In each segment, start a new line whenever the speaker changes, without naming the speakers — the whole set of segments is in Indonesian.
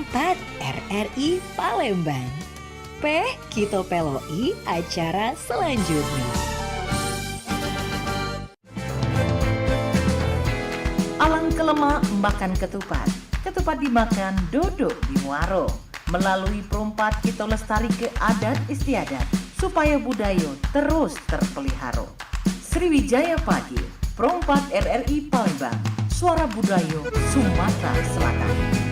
Prompat RRI Palembang. P. Kito Peloi acara selanjutnya.
Alang kelema makan ketupat. Ketupat dimakan dodok di muaro. Melalui perompat kita lestari ke adat istiadat supaya budaya terus terpelihara. Sriwijaya Pagi, perompat RRI Palembang, suara budaya Sumatera Selatan.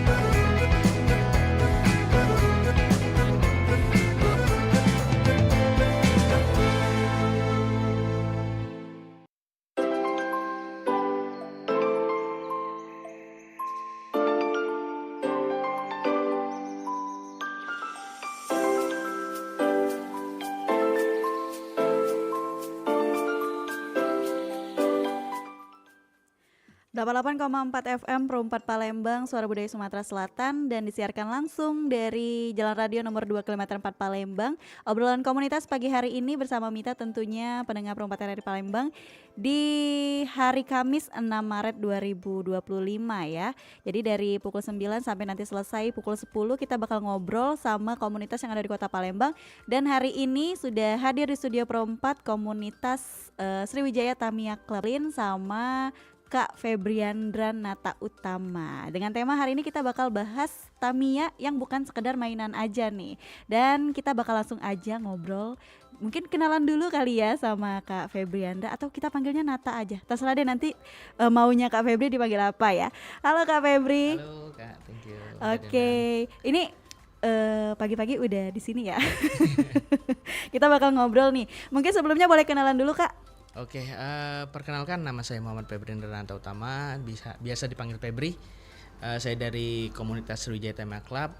Delapan 88,4 FM Perompat Palembang, suara budaya Sumatera Selatan, dan disiarkan langsung dari Jalan Radio nomor 2 kilometer 4 Palembang. Obrolan komunitas pagi hari ini bersama Mita, tentunya pendengar Perompat RRI Palembang, di hari Kamis 6 Maret 2025 ya. Jadi dari pukul 9 sampai nanti selesai pukul 10 kita bakal ngobrol sama komunitas yang ada di Kota Palembang. Dan hari ini sudah hadir di studio Perompat komunitas Sriwijaya Tamiya Club sama Kak Febriandra Nata Utama. Dengan tema hari ini kita bakal bahas Tamiya yang bukan sekedar mainan aja nih. Dan kita bakal langsung aja ngobrol. Mungkin kenalan dulu kali ya sama Kak Febriandra, atau kita panggilnya Nata aja. Terserah deh nanti maunya Kak Febri dipanggil apa ya. Halo Kak Febri.
Halo Kak, thank you.
Oke, ini pagi-pagi udah di sini ya. Kita bakal ngobrol nih. Mungkin sebelumnya boleh kenalan dulu Kak.
Oke, perkenalkan, nama saya Muhammad Febriandra Nata Utama, biasa dipanggil Febri. Saya dari komunitas Sriwijaya Tamiya Club,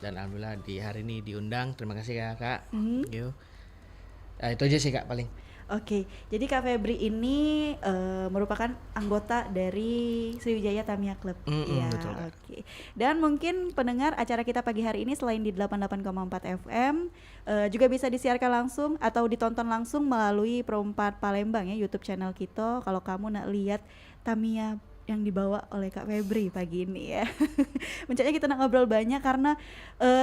dan alhamdulillah di hari ini diundang. Terima kasih ya Kak. Thank you. Itu aja sih Kak paling.
Oke, jadi Kak Febri ini merupakan anggota dari Sriwijaya Tamiya Club. Iya,
betul, Kak.
oke. Dan mungkin pendengar acara kita pagi hari ini selain di 88,4 FM juga bisa disiarkan langsung atau ditonton langsung melalui Perompat Palembang ya, YouTube channel kita. Kalau kamu nak lihat Tamiya yang dibawa oleh Kak Febri pagi ini ya. Mencaknya kita nak ngobrol banyak karena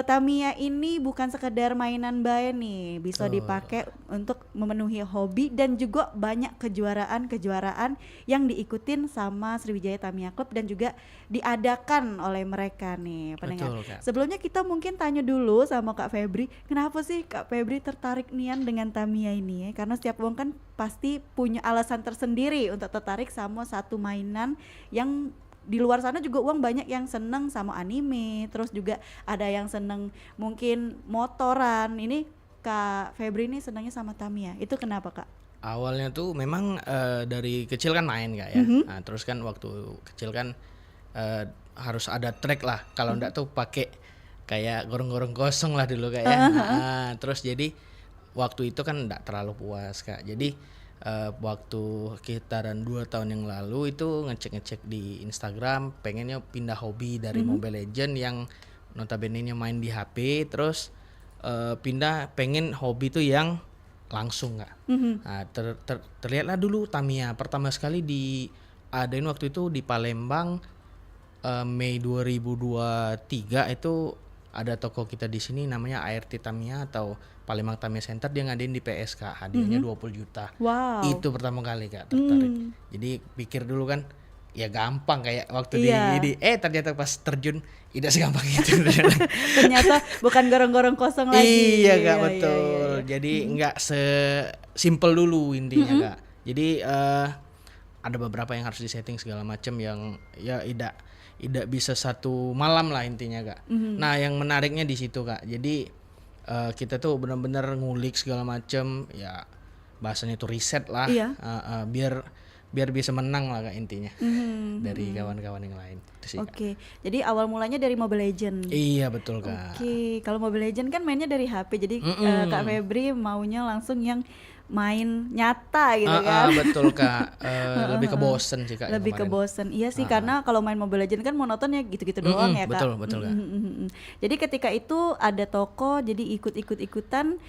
Tamiya ini bukan sekedar mainan bae nih, bisa dipakai untuk memenuhi hobi dan juga banyak kejuaraan yang diikutin sama Sriwijaya Tamiya Club dan juga diadakan oleh mereka nih pendengar.
Betul, Kak.
Sebelumnya kita mungkin tanya dulu sama Kak Febri, kenapa sih Kak Febri tertarik nian dengan Tamiya ini ya? Karena setiap orang kan pasti punya alasan tersendiri untuk tertarik sama satu mainan yang di luar sana juga uang banyak yang seneng sama anime, terus juga ada yang seneng mungkin motoran. Ini Kak Febri ini senangnya sama Tamiya, itu kenapa Kak?
Awalnya tuh memang dari kecil kan main Kak ya. Nah, terus kan waktu kecil kan harus ada track lah. Kalau enggak tuh pakai kayak gorong-gorong kosong lah dulu Kak ya. Terus jadi waktu itu kan enggak terlalu puas Kak. Jadi waktu sekitaran 2 tahun yang lalu itu ngecek di Instagram, pengennya pindah hobi dari Mobile Legend yang notabene-nya main di HP, terus pindah pengen hobi tuh yang langsung Kak. Nah, terlihatlah dulu Tamiya pertama sekali diadain waktu itu di Palembang, Mei 2023 itu ada toko kita di sini namanya ART Tamiya atau Palembang Tamiya Center, dia ngadain di PSK, hadiahnya 20 juta.
Wow.
Itu pertama kali Kak tertarik. Jadi pikir dulu kan ya gampang kayak waktu di ternyata pas terjun tidak segampang itu.
Ternyata bukan gorong-gorong kosong lagi.
Iya Kak, betul. Jadi nggak sesimpel dulu intinya Kak. Jadi ada beberapa yang harus disetting segala macam yang ya tidak bisa satu malam lah intinya Kak. Nah yang menariknya di situ Kak. Jadi kita tuh benar-benar ngulik segala macam ya, bahasanya tuh riset lah. Biar bisa menang lah Kak intinya dari kawan-kawan yang lain.
Oke, jadi awal mulanya dari Mobile Legend.
Iya betul Kak.
Oke, kalau Mobile Legend kan mainnya dari HP, jadi Kak Febri maunya langsung yang main nyata gitu kan.
Betul Kak, lebih ke bosen sih Kak.
Lebih ke bosen, iya sih, karena kalau main Mobile Legend kan monoton ya gitu-gitu doang ya Kak.
Betul Kak.
Jadi ketika itu ada toko, jadi ikut-ikutan.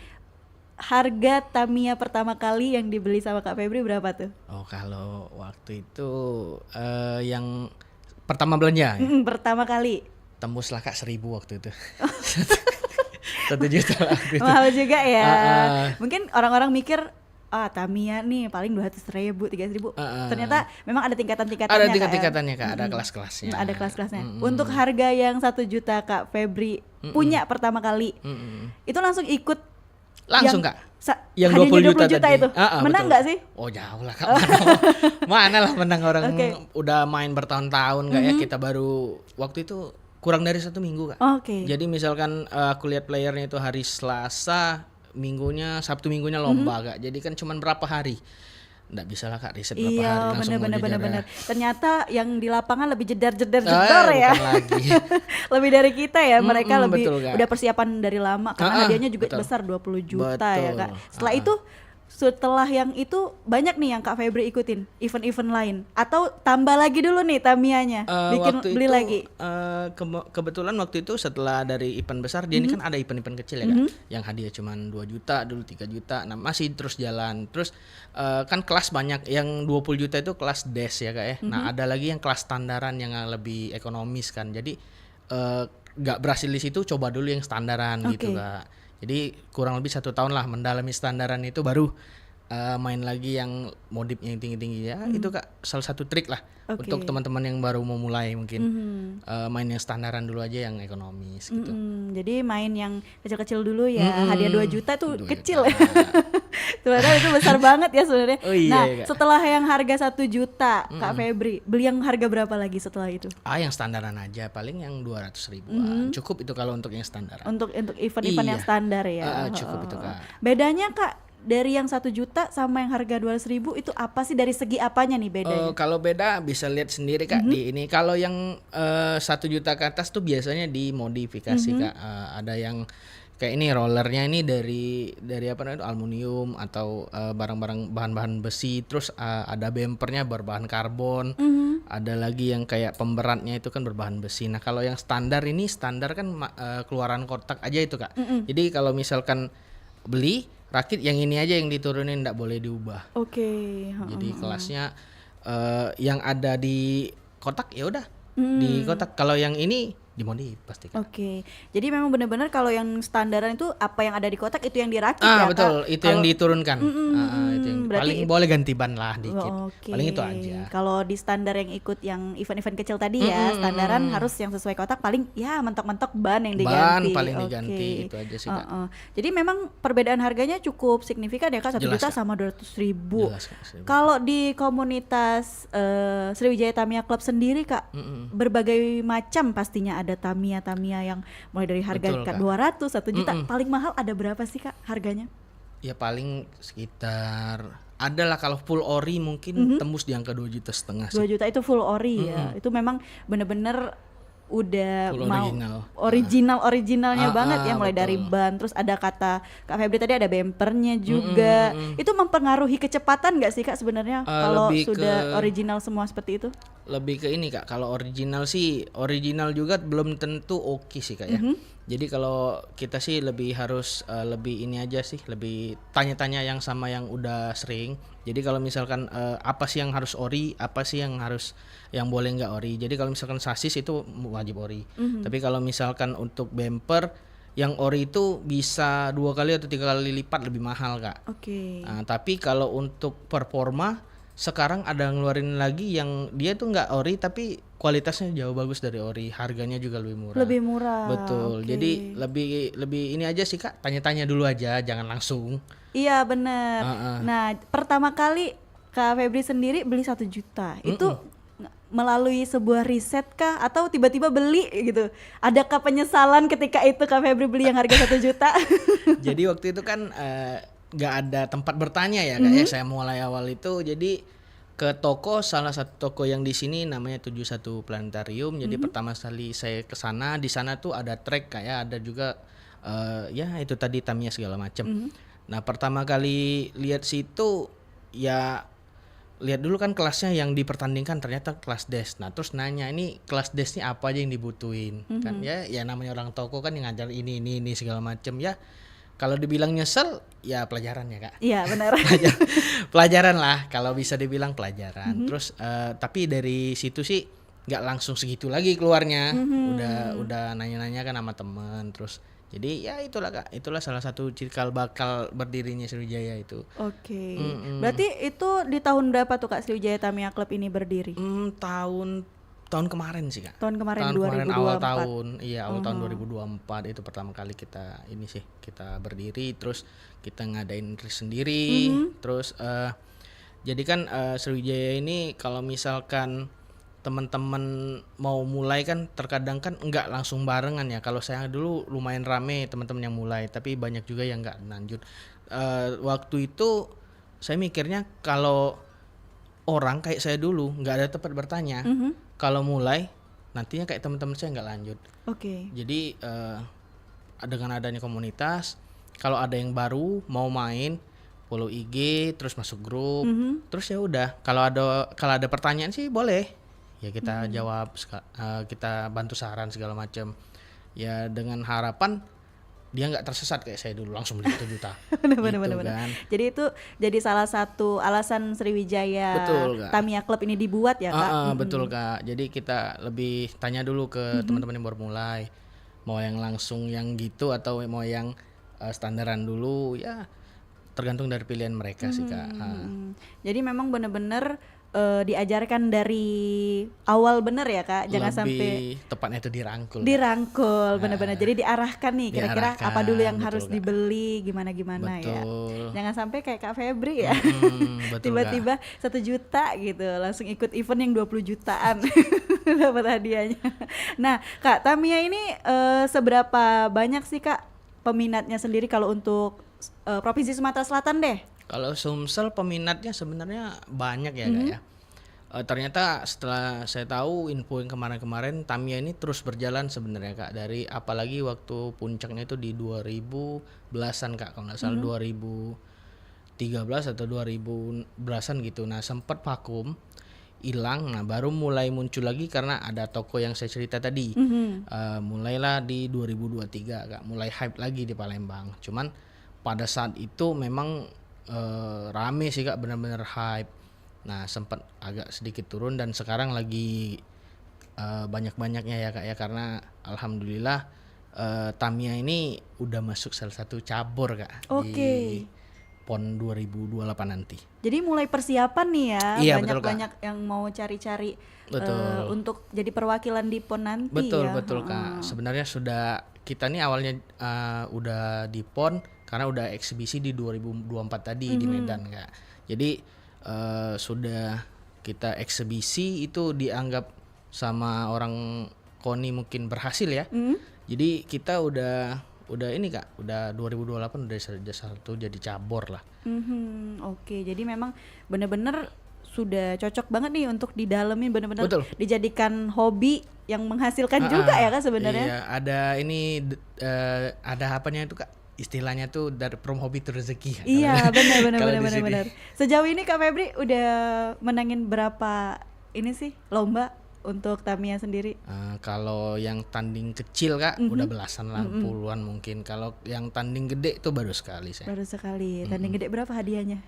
Harga Tamiya pertama kali yang dibeli sama Kak Febri berapa tuh?
Oh kalau waktu itu yang pertama belanja ya?
Pertama kali.
tembuslah Kak 1.000 waktu itu. 1 juta lah waktu itu.
Mahal juga ya.
Ah,
Mungkin orang-orang mikir Tamiya nih paling 200.000, 300.000. Ternyata memang ada tingkatan-tingkatannya.
Ada
Kak, ya?
tingkat-tingkatannya Kak, ada kelas-kelasnya.
Ada kelas-kelasnya. Untuk harga yang 1 juta Kak Febri punya pertama kali, itu langsung ikut
Langsung
yang
Kak. Yang
hadiahnya
20 juta tadi.
itu. Menang
betul.
nggak sih?
Oh jauh lah Kak. Mana lah menang orang udah main bertahun-tahun nggak ya, kita baru waktu itu kurang dari 1 minggu Kak.
Oke.
Jadi misalkan aku lihat playernya itu hari Selasa, Sabtu minggunya lomba Kak. Jadi kan cuman berapa hari? Nggak bisa lah Kak riset berapa hari
Iya,
langsung mau juara.
benar. Ternyata yang di lapangan lebih jedar ya.
Bukan lagi.
Lebih dari kita ya, mereka lebih
betul, Kak.
udah persiapan dari lama karena hadiahnya juga
betul.
besar 20 juta ya
Betul.
Kak. Setelah yang itu banyak nih yang Kak Febri ikutin event-event lain atau tambah lagi dulu nih Tamiyanya
Waktu
beli
itu,
lagi.
Kebetulan waktu itu setelah dari event besar, dia ini kan ada event-event kecil ya Kak, yang hadiah cuman 2 juta dulu, 3 juta, nah masih terus jalan. Terus kan kelas banyak, yang 20 juta itu kelas des ya Kak ya. Nah ada lagi yang kelas standaran yang lebih ekonomis kan. Jadi nggak berhasil di situ, coba dulu yang standaran gitu Kak. Jadi kurang lebih 1 tahun lah mendalami standaran itu, baru main lagi yang modifnya yang tinggi-tinggi ya. Itu Kak salah satu trik lah untuk teman-teman yang baru mau mulai mungkin. Main yang standaran dulu aja, yang ekonomis gitu.
Jadi main yang kecil-kecil dulu ya. Hadiah 2 juta tuh
2
kecil
juta.
ya. Sebenarnya itu besar banget ya sebenarnya.
Oh iya,
nah,
iya, Kak.
setelah yang harga 1 juta Kak Febri, beli yang harga berapa lagi setelah itu?
Yang standaran aja paling yang 200.000-an. Cukup itu kalau untuk yang standaran.
Untuk event-event
Iya.
yang standar ya.
Cukup itu Kak.
Bedanya Kak dari yang 1 juta sama yang harga 200.000 itu apa sih, dari segi apanya nih bedanya?
Kalau beda bisa lihat sendiri Kak di ini. Kalau yang 1 juta ke atas tuh biasanya dimodifikasi Kak. Ada yang kayak ini rollernya ini dari apa namanya, aluminium atau barang-barang bahan-bahan besi. Terus ada bempernya berbahan karbon. Ada lagi yang kayak pemberatnya itu kan berbahan besi. Nah kalau yang standar kan keluaran kotak aja itu Kak. Jadi kalau misalkan beli rakit, yang ini aja yang diturunin, nggak boleh diubah. Jadi kelasnya yang ada di kotak ya udah di kotak. Kalau yang ini dimodif pasti Kak.
Jadi memang benar-benar kalau yang standaran itu apa yang ada di kotak itu yang dirakit ya
Betul,
Kak?
itu yang diturunkan. Itu yang
berarti
paling boleh ganti ban lah dikit. Paling itu aja.
Kalau di standar yang ikut yang event-event kecil tadi ya, standaran harus yang sesuai kotak, paling ya mentok-mentok ban yang diganti.
Ban paling diganti, itu aja sih Kak.
Jadi memang perbedaan harganya cukup signifikan ya Kak, 1
Jelas,
juta
Kak.
sama 200.000.
Jelas, Kak.
Kalau di komunitas Sriwijaya Tamiya Club sendiri Kak, berbagai macam pastinya ada Tamiya yang mulai dari harga
Betul, Kak.
200, 1 juta. Paling mahal ada berapa sih Kak harganya?
Ya paling sekitar, adalah kalau full ori mungkin tembus di angka 2,5 juta
2
sih.
juta itu full ori ya. Itu memang bener-bener udah
Full
mau originalnya banget ya, mulai
betul.
dari ban, terus ada kata Kak Febri tadi ada bempernya juga. Itu mempengaruhi kecepatan nggak sih Kak sebenarnya kalau
lebih
sudah original semua seperti itu?
Lebih ke ini Kak, kalau original juga belum tentu oke sih Kak ya. Jadi kalau kita sih lebih harus lebih ini aja sih, lebih tanya-tanya yang sama yang udah sering. Jadi kalau misalkan apa sih yang harus ori, apa sih yang boleh nggak ori. Jadi kalau misalkan sasis itu wajib ori. Tapi kalau misalkan untuk bumper yang ori itu bisa 2 kali atau 3 kali lipat lebih mahal Kak. Nah, tapi kalau untuk performa sekarang ada ngeluarin lagi yang dia tuh nggak ori tapi kualitasnya jauh bagus dari ori, harganya juga lebih murah. Betul. Jadi lebih ini aja sih Kak, tanya-tanya dulu aja, jangan langsung.
Iya benar. Nah pertama kali Kak Febri sendiri beli 1 juta itu melalui sebuah riset kah atau tiba-tiba beli gitu? Adakah penyesalan ketika itu Kak Febri beli yang harga 1 juta?
Jadi waktu itu kan nggak ada tempat bertanya ya Kak ya. Saya mulai awal itu jadi ke toko, salah satu toko yang di sini namanya 71 Planetarium. Jadi pertama kali saya ke sana, di sana tuh ada track kayak ada juga ya itu tadi Tamiya segala macam. Nah pertama kali lihat situ ya lihat dulu kan kelasnya yang dipertandingkan ternyata kelas des. Nah terus nanya ini kelas des ini apa aja yang dibutuhin kan ya namanya orang toko kan yang ngajar ini segala macam ya. Kalau dibilang nyesel ya pelajaran ya Kak.
Iya benar.
Pelajaran lah kalau bisa dibilang pelajaran. Terus tapi dari situ sih nggak langsung segitu lagi keluarnya. Udah nanya-nanya kan sama temen, terus jadi ya itulah salah satu cikal bakal berdirinya Sriwijaya itu.
Oke. Berarti itu di tahun berapa tuh Kak Sriwijaya Tamiya Club ini berdiri?
Tahun kemarin sih Kak.
Tahun kemarin
awal
2024.
tahun, iya awal tahun 2024 itu pertama kali kita berdiri, terus kita ngadain race sendiri, terus jadi kan Sriwijaya ini kalau misalkan teman-teman mau mulai kan terkadang kan enggak langsung barengan ya. Kalau saya dulu lumayan rame teman-teman yang mulai, tapi banyak juga yang enggak lanjut. Waktu itu saya mikirnya kalau orang kayak saya dulu nggak ada tempat bertanya, kalau mulai nantinya kayak teman-teman saya nggak lanjut.
Oke.
Jadi dengan adanya komunitas, kalau ada yang baru mau main, follow IG, terus masuk grup, terus ya udah. Kalau ada pertanyaan sih boleh. Ya kita jawab, kita bantu saran segala macam. Ya dengan harapan dia nggak tersesat kayak saya dulu langsung beli 1 juta.
Benar.
Kan.
Jadi itu jadi salah satu alasan Sriwijaya
Betul, Kak.
Tamiya Club ini dibuat ya Kak?
Betul Kak. Jadi kita lebih tanya dulu ke teman-teman yang baru mulai, mau yang langsung yang gitu atau mau yang standaran dulu, ya tergantung dari pilihan mereka sih Kak.
Jadi memang benar-benar diajarkan dari awal bener ya Kak, jangan sampai
tepatnya itu dirangkul.
Benar-benar. Jadi diarahkan nih kira-kira apa dulu yang harus
Kak.
dibeli, gimana ya. Jangan sampai kayak Kak Febri ya. Tiba-tiba 1 juta gitu, langsung ikut event yang 20 jutaan dapat hadiahnya. Nah, Kak Tamiya ini seberapa banyak sih Kak peminatnya sendiri kalau untuk Provinsi Sumatera Selatan deh?
Kalau Sumsel peminatnya sebenarnya banyak ya Kak ya. Ternyata setelah saya tahu info yang kemarin-kemarin, Tamiya ini terus berjalan sebenarnya Kak, dari apalagi waktu puncaknya itu di 2010-an Kak, kalau nggak salah 2013 atau 2010-an gitu. Nah sempat vakum, hilang, nah baru mulai muncul lagi karena ada toko yang saya cerita tadi. Mulailah di 2023 Kak, mulai hype lagi di Palembang. Cuman pada saat itu memang rame sih Kak, benar-benar hype. Nah sempat agak sedikit turun dan sekarang lagi banyak-banyaknya ya Kak ya, karena alhamdulillah Tamiya ini udah masuk salah satu cabur Kak di PON 2028 nanti.
Jadi mulai persiapan nih ya,
iya,
banyak yang mau cari-cari untuk jadi perwakilan di PON nanti.
Betul Kak. Sebenarnya sudah kita nih awalnya udah di PON karena udah eksibisi di 2024 tadi di Medan Kak. Jadi sudah kita eksibisi itu dianggap sama orang KONI mungkin berhasil ya. Jadi kita udah ini Kak, udah 2028 udah satu jadi cabur lah.
Oke, jadi memang benar-benar sudah cocok banget nih untuk didalami, benar-benar dijadikan hobi yang menghasilkan juga ya Kak sebenarnya.
Iya, ada apanya itu Kak? Istilahnya tuh dari from hobi to rezeki.
Iya, benar. Sejauh ini Kak Febri udah menangin berapa ini sih lomba untuk Tamiya sendiri?
Kalau yang tanding kecil Kak udah belasan lah, puluhan mungkin. Kalau yang tanding gede itu baru sekali saya.
Baru sekali. Tanding gede berapa hadiahnya?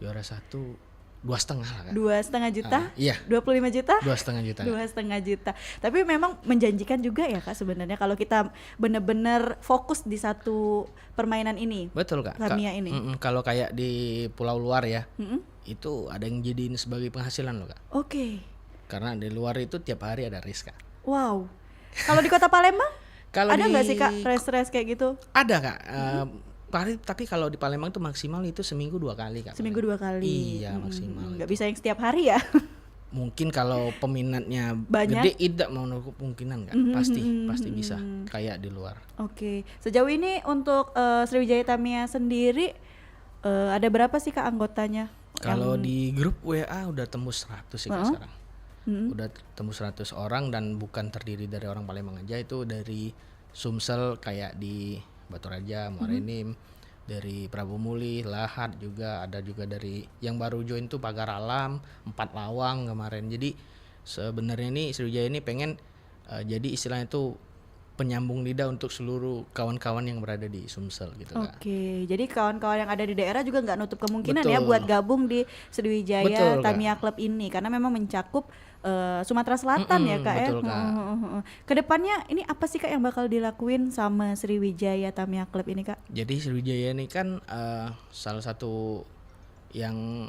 Juara 1 2,5 lah Kak.
2,5 juta?
Iya.
25 juta?
2,5 juta.
2,5 juta. Tapi memang menjanjikan juga ya Kak sebenarnya kalau kita benar-benar fokus di satu permainan ini.
Betul Kak.
Tamiya ini.
Kalau kayak di pulau luar ya, itu ada yang jadiin sebagai penghasilan loh Kak.
Oke.
Karena di luar itu tiap hari ada race Kak.
Wow. Kalau di Kota Palembang? Ada nggak sih Kak race kayak gitu?
Ada Kak. Tapi kalau di Palembang tuh maksimal itu seminggu 2 kali Kak.
Seminggu 2 kali.
Iya maksimal.
Nggak bisa yang setiap hari ya?
Mungkin kalau peminatnya
banyak,
gede tidak menutup kemungkinan Kak. Pasti bisa kayak di luar.
Oke. Sejauh ini untuk Sriwijaya Tamiya sendiri ada berapa sih Kak anggotanya?
Kalau di grup WA udah tembus 100 sih Kak sekarang. Udah tembus 100 orang dan bukan terdiri dari orang Palembang aja, itu dari Sumsel kayak di Batu Raja, Muarenim, dari Prabu Muli, Lahat juga ada, juga dari yang baru join tuh Pagar Alam, 4 Lawang kemarin. Jadi sebenarnya ini Sriwijaya ini pengen jadi istilahnya tuh penyambung lidah untuk seluruh kawan-kawan yang berada di Sumsel gitu Kak.
Oke, jadi kawan-kawan yang ada di daerah juga nggak nutup kemungkinan ya
Betul.
buat gabung di Sriwijaya
Betul, Kak.
Tamiya Club ini karena memang mencakup Sumatera Selatan ya Kak ya.
betul, Kak.
Kedepannya ini apa sih Kak yang bakal dilakuin sama Sriwijaya Tamiya Club ini Kak?
Jadi Sriwijaya ini kan salah satu yang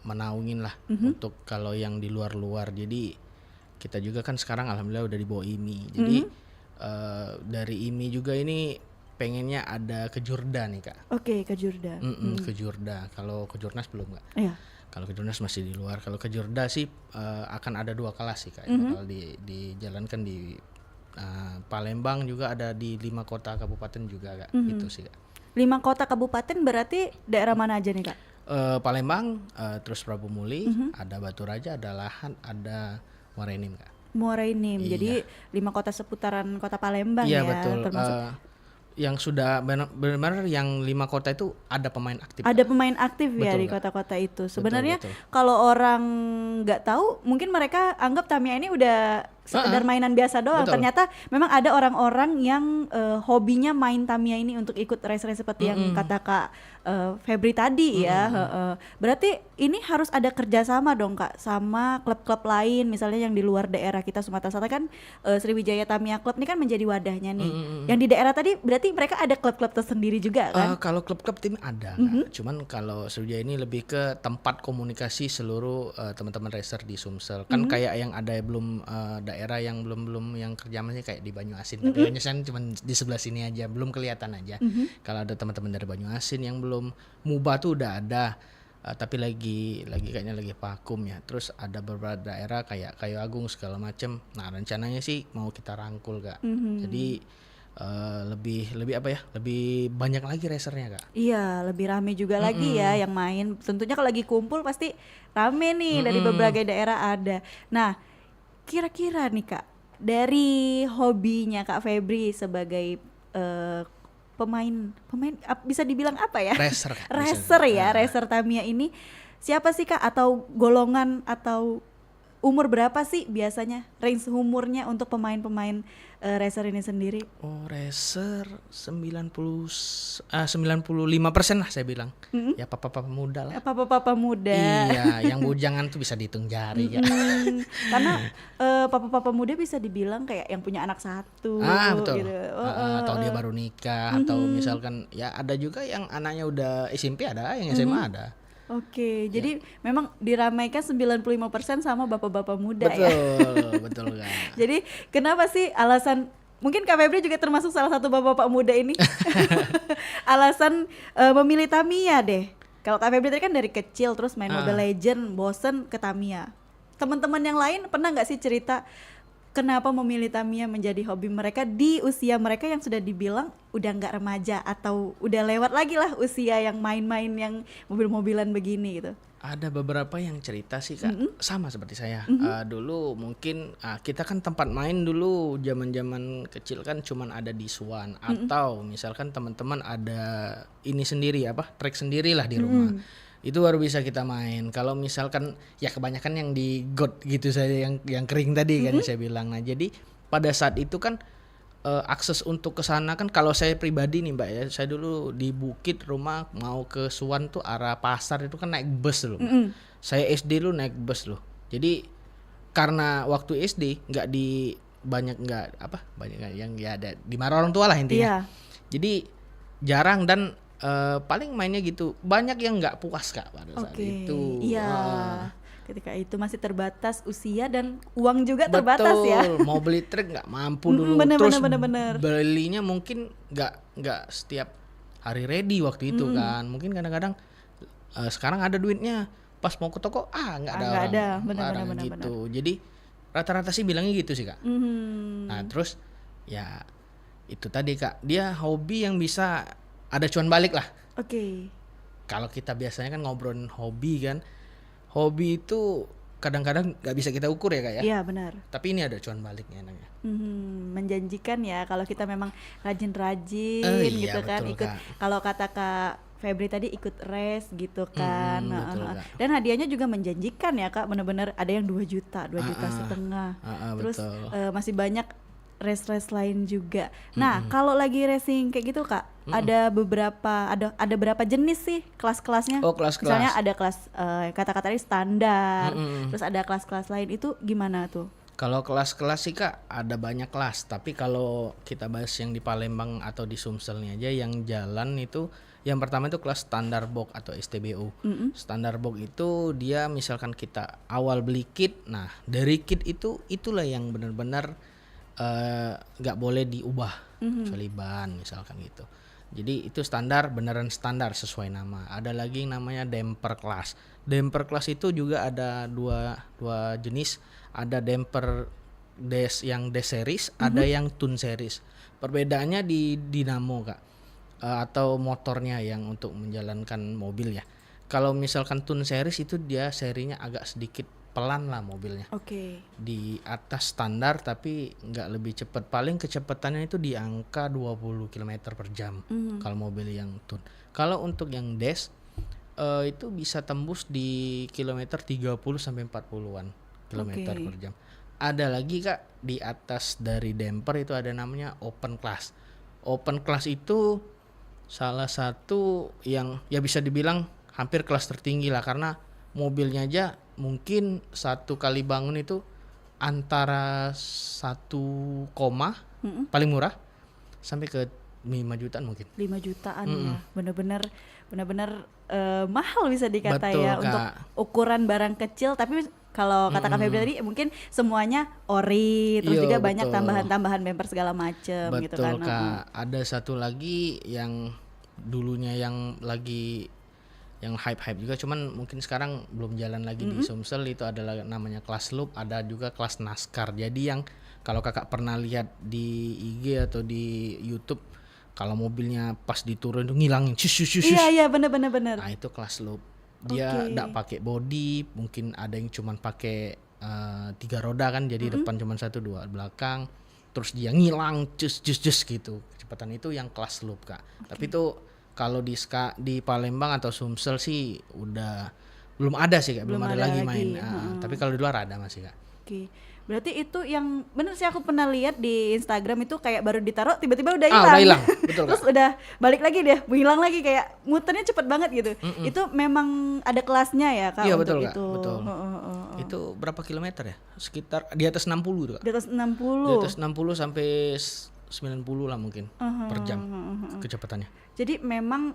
menaungin lah untuk kalau yang di luar-luar. Jadi kita juga kan sekarang alhamdulillah udah dibawa IMI. Jadi dari IMI juga ini pengennya ada ke Jurda nih Kak.
Oke, ke Jurda.
Ke Jurda. Kalau ke Jurnas belum Kak.
Iya.
Kalau ke Jurnas masih di luar. Kalau ke Jurda sih akan ada 2 kelas sih Kak. Bakal dijalankan di Palembang juga, ada di 5 kota kabupaten juga Kak. Itu sih Kak.
5 kota kabupaten berarti daerah mana aja nih Kak?
Palembang, terus Prabu Muli, ada Batu Raja, ada Lahan, ada Muara Enim Kak.
Muara Enim.
Iya.
Jadi 5 kota seputaran kota Palembang
Iya
ya.
betul.
Termasuk
Yang sudah benar-benar yang 5 kota itu ada pemain aktif.
ada pemain aktif ya
Betul,
di
Kak.
kota-kota itu. Sebenarnya
betul.
kalau orang nggak tahu, mungkin mereka anggap Tamiya ini udah sekedar mainan biasa doang.
Betul.
Ternyata memang ada orang-orang yang hobinya main Tamiya ini untuk ikut race-race seperti yang kata Kak Febri tadi ya. Berarti ini harus ada kerjasama dong Kak sama klub-klub lain, misalnya yang di luar daerah kita Sumatera Selatan kan Sriwijaya Tamiya Club ini kan menjadi wadahnya nih. Yang di daerah tadi berarti mereka ada klub-klub tersendiri juga kan?
Kalau klub-klub tim ada, Kak. Cuman kalau Sriwijaya ini lebih ke tempat komunikasi seluruh teman-teman racer di Sumsel. Kan kayak yang ada belum daerah yang belum yang kerja masih kayak di Banyuasin. Tapi Banyuasin cuma di sebelah sini aja, belum kelihatan aja. Kalau ada teman-teman dari Banyuasin yang belum Muba tuh udah ada. Tapi lagi kayaknya lagi vakum ya. Terus ada beberapa daerah kayak Kayu Agung segala macem. Nah rencananya sih mau kita rangkul Kak. Jadi lebih apa ya? Lebih banyak lagi racernya Kak.
Iya, lebih rame juga lagi ya yang main. Tentunya kalau lagi kumpul pasti rame nih dari berbagai daerah ada. Nah, kira-kira nih Kak, dari hobinya Kak Febri sebagai pemain bisa dibilang apa ya?
Racer, Kak.
Racer ya, racer Tamiya ini siapa sih Kak, atau golongan atau umur berapa sih biasanya range umurnya untuk pemain-pemain racer ini sendiri?
Oh, racer 95% lah saya bilang. Ya papa-papa muda lah.
Papa-papa muda.
Iya, yang bujangan tuh bisa dihitung jari Kak.
Karena papa-papa muda bisa dibilang kayak yang punya anak satu
Betul.
gitu.
Atau dia baru nikah, atau misalkan ya ada juga yang anaknya udah SMP, ada yang SMA ada.
Oke, jadi memang diramaikan 95% sama bapak-bapak muda ya.
Betul Kak.
Jadi kenapa sih alasan, mungkin Kak Febri juga termasuk salah satu bapak-bapak muda ini. Alasan memilih Tamiya deh. Kalau Kak Febri tadi kan dari kecil terus main Mobile Legend, bosen ke Tamiya. Teman-teman yang lain pernah nggak sih cerita kenapa memilih Tamiya menjadi hobi mereka di usia mereka yang sudah dibilang udah nggak remaja atau udah lewat lagi lah usia yang main-main yang mobil-mobilan begini gitu?
Ada beberapa yang cerita sih Kak, sama seperti saya. Dulu mungkin kita kan tempat main dulu zaman-zaman kecil kan cuman ada di Swan, atau misalkan teman-teman ada ini sendiri track sendiri lah di rumah. Itu baru bisa kita main. Kalau misalkan ya kebanyakan yang di got gitu saya yang kering tadi kan saya bilang. Nah, jadi pada saat itu kan akses untuk ke sana kan, kalau saya pribadi nih Mbak ya, saya dulu di Bukit rumah mau ke Suwan tuh arah pasar itu kan naik bus loh. Saya SD dulu naik bus loh. Jadi karena waktu SD banyak yang ya ada di marah orang tua lah intinya. Jadi jarang dan paling mainnya gitu. Banyak yang nggak puas Kak pada saat itu.
Iya. Ketika itu masih terbatas usia dan uang juga terbatas ya.
Mau beli truk nggak mampu dulu.
Bener.
Belinya mungkin nggak setiap hari ready waktu itu kan. Mungkin kadang-kadang sekarang ada duitnya, pas mau ke toko nggak ada. Bener. Gitu. Jadi rata-rata sih bilangnya gitu sih Kak. Nah terus ya itu tadi Kak, dia hobi yang bisa ada cuan balik lah.
Oke.
Kalau kita biasanya kan ngobrolin hobi kan, hobi itu kadang-kadang nggak bisa kita ukur ya Kak ya.
Iya benar.
Tapi ini ada cuan baliknya enaknya.
Menjanjikan ya kalau kita memang rajin-rajin
Iya,
gitu kan,
betul,
ikut
Kak.
kalau kata Kak Febri tadi ikut race gitu kan.
Betul, Kak.
Dan hadiahnya juga menjanjikan ya Kak, benar-benar ada yang 2 juta, 2 juta setengah. Terus
Betul.
masih banyak race lain juga. Nah, kalau lagi racing kayak gitu Kak, ada berapa jenis sih kelas-kelasnya?
Oh, kelas-kelas.
Misalnya ada kelas kata-kata tadi standar, terus ada kelas-kelas lain, itu gimana tuh?
Kalau kelas-kelas sih Kak ada banyak kelas, tapi kalau kita bahas yang di Palembang atau di Sumselnya aja yang jalan itu yang pertama itu kelas standar box atau STBO. Standar box itu dia misalkan kita awal beli kit, nah dari kit itu itulah yang benar-benar nggak boleh diubah kecuali ban misalkan gitu. Jadi itu standar, beneran standar sesuai nama. Ada lagi yang namanya damper class. Damper class itu juga ada dua jenis. Ada damper yang D series, ada yang tune series. Perbedaannya di dinamo Kak, atau motornya yang untuk menjalankan mobil ya. Kalau misalkan tune series itu dia serinya agak sedikit pelan lah mobilnya.
Oke.
Di atas standar tapi nggak lebih cepat. Paling kecepatannya itu di angka 20 km per jam kalau mobil yang tune. Kalau untuk yang dash itu bisa tembus di kilometer 30 sampai 40-an kilometer per jam. Ada lagi Kak di atas dari damper itu ada namanya open class. Open class itu salah satu yang ya bisa dibilang hampir kelas tertinggi lah, karena mobilnya aja mungkin satu kali bangun itu antara 1, paling murah sampai ke 5 jutaan mungkin.
5 jutaan ya. Bener-bener mahal bisa dikata.
Betul,
ya
Kak.
untuk ukuran barang kecil, tapi kalau kata Kak Febri tadi mungkin semuanya ori, terus
Iya,
juga banyak
betul.
tambahan-tambahan bumper segala macem
Betul
gitu kan.
Kak. Ada satu lagi yang dulunya yang lagi yang hype juga, cuman mungkin sekarang belum jalan lagi di Sumsel, itu adalah namanya kelas loop, ada juga kelas NASCAR. Jadi yang kalau Kakak pernah lihat di IG atau di YouTube, kalau mobilnya pas diturun itu ngilangin shus.
Iya bener.
Nah itu kelas loop. Dia enggak pakai body, mungkin ada yang cuman pakai 3 roda kan, jadi depan cuman 1, 2 belakang. Terus dia ngilang cus gitu. Kecepatan itu yang kelas loop Kak. Tapi itu kalau di Palembang atau Sumsel sih udah belum ada sih Kak, belum ada lagi main. Tapi kalau di luar ada masih Kak.
Oke. Berarti itu yang bener sih, aku pernah lihat di Instagram itu kayak baru ditaruh tiba-tiba udah hilang.
Udah hilang. Betul
Terus
Kak.
udah balik lagi deh, hilang lagi, kayak muternya cepet banget gitu. Itu memang ada kelasnya ya Kak?
Iya
untuk
betul Kak,
itu.
betul. Itu berapa kilometer ya? Sekitar di atas 60 itu Kak.
Di atas 60.
Di atas 60 sampai 90 lah mungkin per jam kecepatannya.
Jadi memang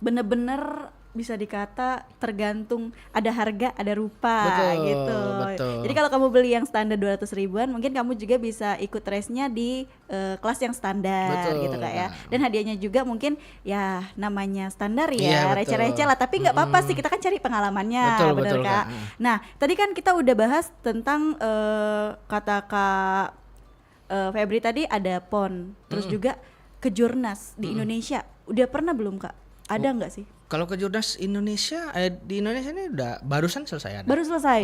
bener-bener bisa dikata tergantung, ada harga ada rupa.
Betul,
gitu.
betul.
Jadi kalau kamu beli yang standar 200 ribuan, mungkin kamu juga bisa ikut race-nya di kelas yang standar.
Betul,
gitu Kak ya.
Kak.
Dan hadiahnya juga mungkin ya namanya standar
Iya,
ya,
betul.
receh-receh lah, tapi nggak apa-apa sih, kita kan cari pengalamannya.
Betul,
bener
betul,
Kak.
Kak.
Nah tadi kan kita udah bahas tentang kata Kak Febri tadi ada PON, terus juga kejurnas di Indonesia. Udah pernah belum Kak? Ada nggak sih?
Kalau kejurnas Indonesia di Indonesia ini udah barusan selesai ada.
Baru selesai.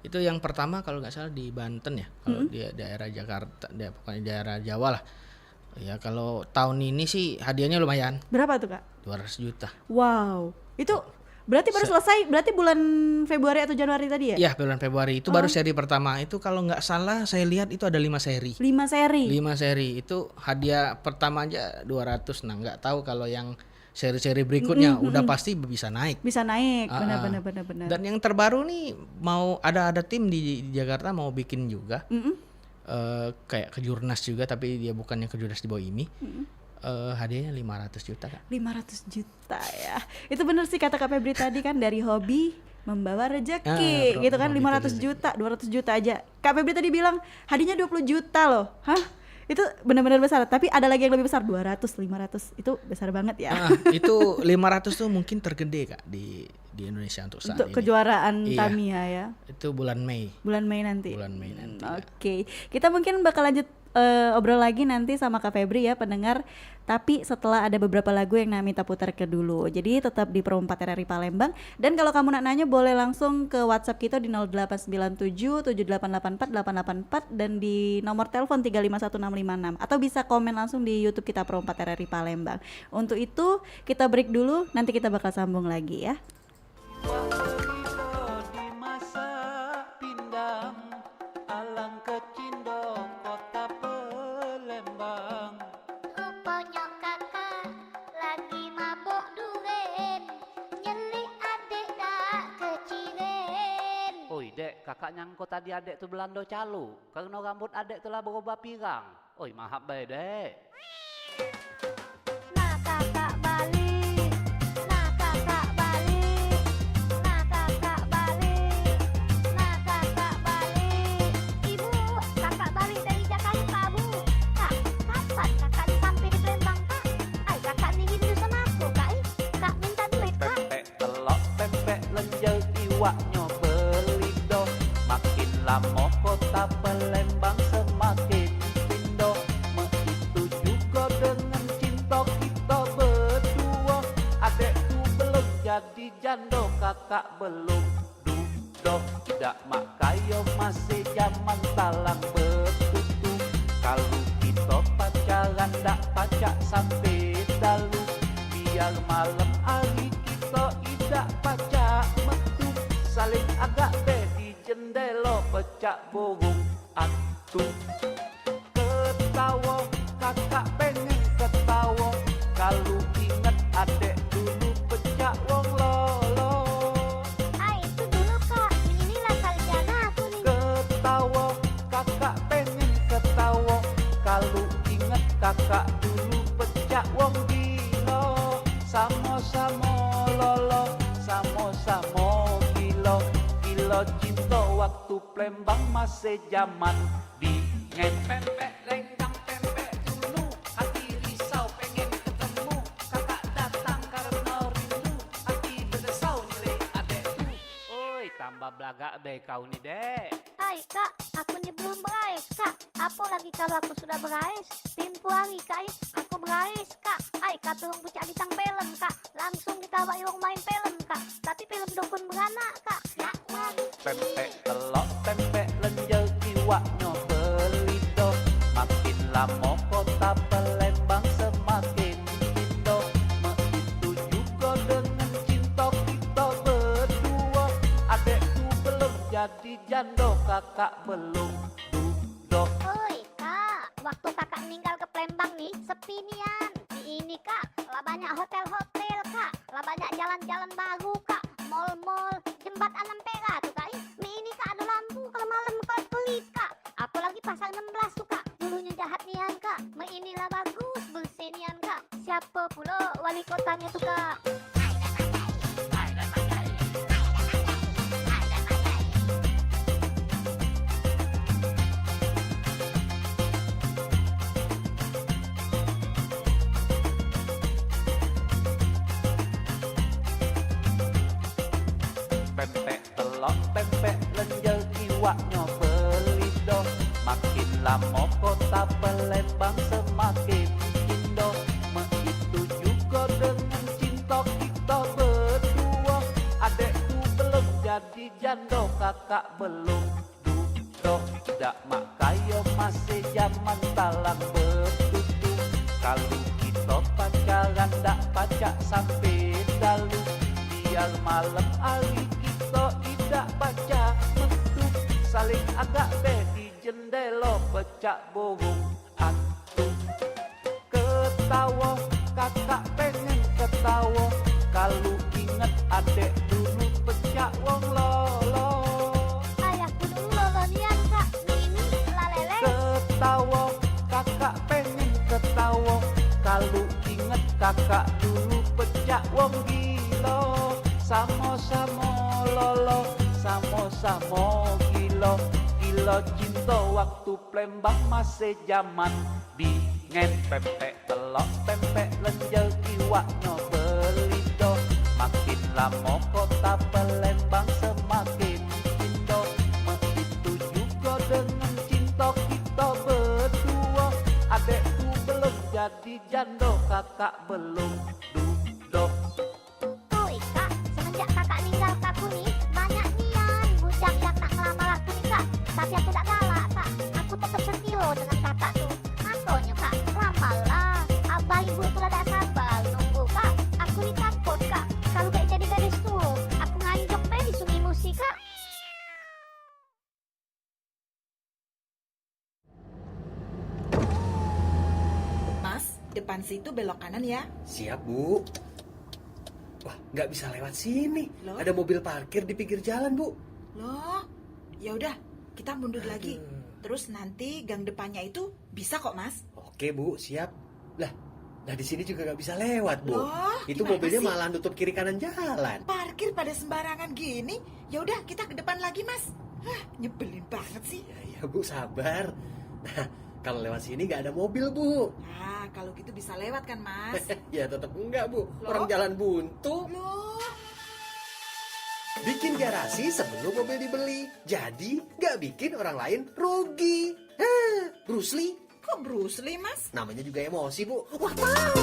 Itu yang pertama kalau nggak salah di Banten ya. Kalau di daerah Jakarta, pokoknya daerah Jawa lah. Ya kalau tahun ini sih hadiahnya lumayan,
Berapa tuh Kak?
200 juta.
Wow. Itu berarti baru selesai, berarti bulan Februari atau Januari tadi ya?
Iya, bulan Februari itu baru seri pertama. Itu kalau nggak salah saya lihat itu ada 5 seri.
5 seri.
5 seri itu hadiah pertama aja 200. Nah, nggak tahu kalau yang seri-seri berikutnya udah pasti bisa naik.
Bisa naik.
Ah,
Benar.
Dan yang terbaru nih mau ada tim di Jakarta mau bikin juga kayak kejurnas juga, tapi dia bukannya kejurnas di bawah ini. Hadiahnya 500 juta Kak.
500 juta ya. Itu bener sih kata Kak Febri tadi kan, dari hobi membawa rezeki gitu kan. 500 juta, 200 juta aja. Kak Febri tadi bilang hadiahnya 20 juta loh. Hah? Itu benar-benar besar. Tapi ada lagi yang lebih besar, 200, 500. Itu besar banget ya.
Itu 500 tuh mungkin tergede Kak di Indonesia untuk saat
Untuk
ini.
kejuaraan
Iya.
Tamiya ya.
Itu bulan Mei.
Bulan Mei nanti.
Ya.
Oke. Kita mungkin bakal lanjut obrol lagi nanti sama Kak Febri ya pendengar. Tapi setelah ada beberapa lagu yang minta putar ke dulu. Jadi tetap di Pro 4 RRI Palembang. Dan kalau kamu nak nanya boleh langsung ke WhatsApp kita di 0897 7884 884 dan di nomor telepon 351656, atau bisa komen langsung di YouTube kita Pro 4 RRI Palembang. Untuk itu kita break dulu, nanti kita bakal sambung lagi ya.
Di masa pindang alang kecindo kota kakak nyangko tadi adek tuh Belando calo. Karena rambut adek telah berubah pirang. Oi, maaf bae, Dek.
Nah kakak balik, nah kakak balik, nah kakak balik, nah kakak balik. Ibu, kakak balik dari Jakarta, Bu. Kak, kapan kakak sampai di Palembang, Kak? Ay, kakak nih gitu sama aku, Kak. Kak minta duit, Kak.
Pempek telok, pempek lenjer iwaknya belido. Makin lama kota Palembang semakin pindo. Begitu juga dengan cinta kita berdua. Adekku belum jadi jando, kakak belum dudo. Tidak mak kayo masih zaman talang betutu. Kalau kita pacaran dak pacak sampai dalu. Biar malam hari kita tidak pacak metu. Saling agak deh di jendela pecak burung atu. Ketawa kakak pengen ketawa. Kalau ingat adek dulu pecak wong lolo.
Ay, itu dulu, Kak. Inilah sarjana aku nih.
Ketawa kakak pengen ketawa. Kalau ingat kakak dulu pecak wong gila. Sama-sama lolo, sama-sama gila. Gila cinta waktu Palembang masih zaman dingin. Pempek lengkang pempek dulu, hati risau pengen ketemu. Kakak datang karena rindu, hati berdesau nilai adekku. Oi, tambah belagak deh kau nih, Dek.
Hai Kak, aku ini belum berais Kak. Apalagi kalau aku sudah berais, tempo hari Kak, aku berais Kak. Hai Kak, tolong pucak bintang film Kak. Langsung kita wong main film Kak. Tapi film dukun beranak Kak. Ya,
Pempek telok, pempek lenjer iwaknya belido. Makin lama kota Palembang semakin pindo. Begitu juga dengan cinta kita berdua. Adekku belum jadi jando, kakak belum dudo.
oi Kak, waktu kakak meninggal ke Palembang nih, sepi nian. Di ini Kak, lah banyak hotel-hotel Kak, lah banyak jalan-jalan baru Kak, mall-mall, jembatan Ampera tuh Kak. Di ini Kak ada lampu kalau malam kelap-kelip Kak. Apalagi pasar 16 tuh Kak, dulunya jahat nian Kak. Inilah bagus bersih nian Kak. Siapa pula wali kotanya tuh Kak?
Pempek telok, pempek lenjer iwaknya belido. Makin lama kota Palembang semakin pindo. Begitu juga dengan cinta kita berdua. Adekku belum jadi jando, kakak belum dudo. Tidak mak kayo masih zaman talang betutu. Kalau kita pacaran dak pacak sampai dalu. Biar malam hari kita tidak baca metu. Saling agak deh di jendela pecak burung atu. Ketawa kakak pengen ketawa. Kalau ingat adek dulu pecak wong lolo.
Ayahku dulu lolonian Kak, ini lalele.
Ketawa kakak pengen ketawa. Kalau ingat kakak dulu pecak wong gila. Sama-sama lolo, sama-sama gila. Gila cinta waktu Palembang masih zaman dingin. Pempek telok, pempek lenjer iwaknya belido. Makin lama kota Palembang semakin pindo. Begitu juga dengan cinta kita berdua. Adekku belum jadi jando, kakak belum dudo.
Oi Kak, semenjak kakak ninggal aku nih, banyak nian bujang yang nak ngelamar aku nih Kak. Tapi aku tak galak Kak, aku tetap setio dengan kakak tuh. Makanya Kak, lamalah. Abah ibu tuh tak sabar nunggu Kak. Aku nih takut Kak, kalau kayak jadi gadis tuh, aku nganjok deh di sungai musi Kak.
Mas, depan situ belok kanan ya.
Siap, Bu. Wah, nggak bisa lewat sini.
Loh?
Ada mobil parkir di pinggir jalan, Bu.
Loh, Ya udah, kita mundur lagi. Terus nanti gang depannya itu bisa kok, Mas.
Oke Bu, siap. Lah di sini juga nggak bisa lewat Bu.
Loh,
Itu
gimana
mobilnya
sih?
malah nutup kiri kanan jalan.
Parkir pada sembarangan gini. Ya udah, kita ke depan lagi, Mas. Nyebelin banget sih.
Ya Bu, sabar. Nah, kalau lewat sini nggak ada mobil Bu.
Nah, kalau gitu bisa lewat kan, Mas?
Ya tetap enggak Bu.
Loh?
Orang jalan buntu.
Loh,
Bikin garasi sebelum mobil dibeli. Jadi nggak bikin orang lain rugi. Hah, Bruce Lee?
kok Bruce Lee, Mas?
Namanya juga emosi Bu. Wah tahu.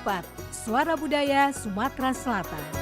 Ketupat, Suara Budaya Sumatera Selatan.